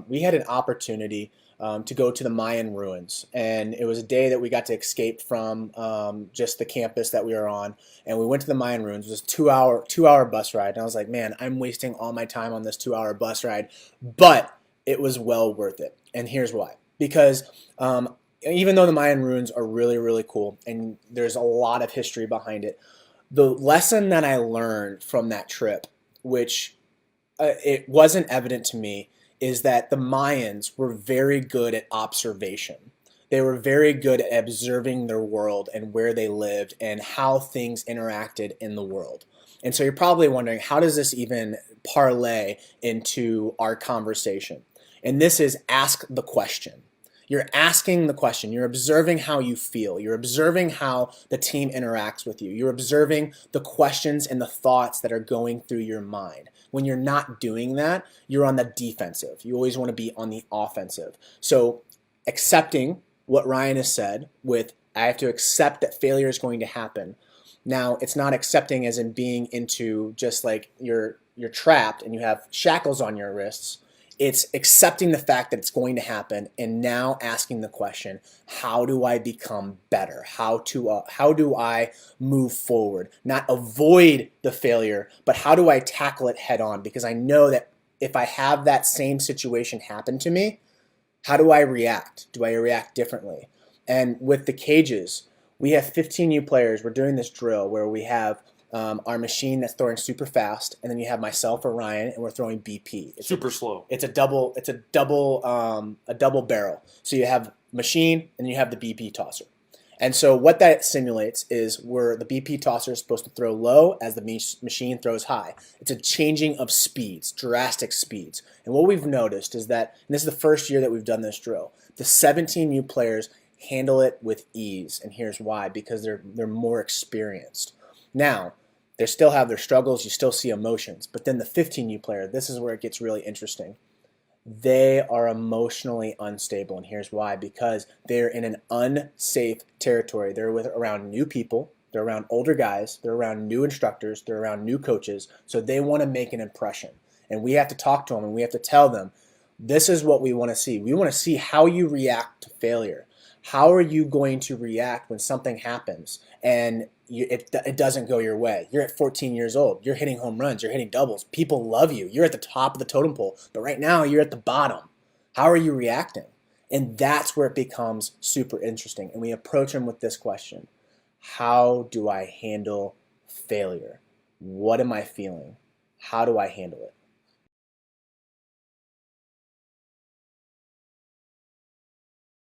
We had an opportunity to go to the Mayan ruins, and it was a day that we got to escape from just the campus that we were on, and we went to the Mayan ruins. It was a two hour bus ride, and I was like, man, I'm wasting all my time on this 2 hour bus ride, but it was well worth it. And here's why: because even though the Mayan ruins are really really cool, and there's a lot of history behind it, the lesson that I learned from that trip, which it wasn't evident to me, is that the Mayans were very good at observation. They were very good at observing their world and where they lived and how things interacted in the world. And so you're probably wondering, how does this even parlay into our conversation? And this is ask the question. You're asking the question. You're observing how you feel. You're observing how the team interacts with you. You're observing the questions and the thoughts that are going through your mind. When you're not doing that, you're on the defensive. You always want to be on the offensive. So accepting what Ryan has said with, I have to accept that failure is going to happen. Now, it's not accepting as in being into just like you're trapped and you have shackles on your wrists. It's accepting the fact that it's going to happen and now asking the question, how do I become better? How do I move forward? Not avoid the failure, but how do I tackle it head on? Because I know that if I have that same situation happen to me, how do I react? Do I react differently? And with the cages, we have 15 new players. We're doing this drill where we have our machine that's throwing super fast, and then you have myself or Ryan, and we're throwing BP. Super slow. It's a double. It's a double barrel. So you have machine and you have the BP tosser. And so what that simulates is where the BP tosser is supposed to throw low as the machine throws high. It's a changing of speeds, drastic speeds. And what we've noticed is that, and this is the first year that we've done this drill, the 17 new players handle it with ease. And here's why: because they're more experienced. Now, they still have their struggles, you still see emotions, but then the 15U player, this is where it gets really interesting. They are emotionally unstable, and here's why: because they're in an unsafe territory. They're around new people, they're around older guys, they're around new instructors, they're around new coaches, so they want to make an impression. And we have to talk to them and we have to tell them, this is what we want to see. We want to see how you react to failure. How are you going to react when something happens and it doesn't go your way? You're at 14 years old. You're hitting home runs. You're hitting doubles. People love you. You're at the top of the totem pole. But right now, you're at the bottom. How are you reacting? And that's where it becomes super interesting. And we approach them with this question: how do I handle failure? What am I feeling? How do I handle it?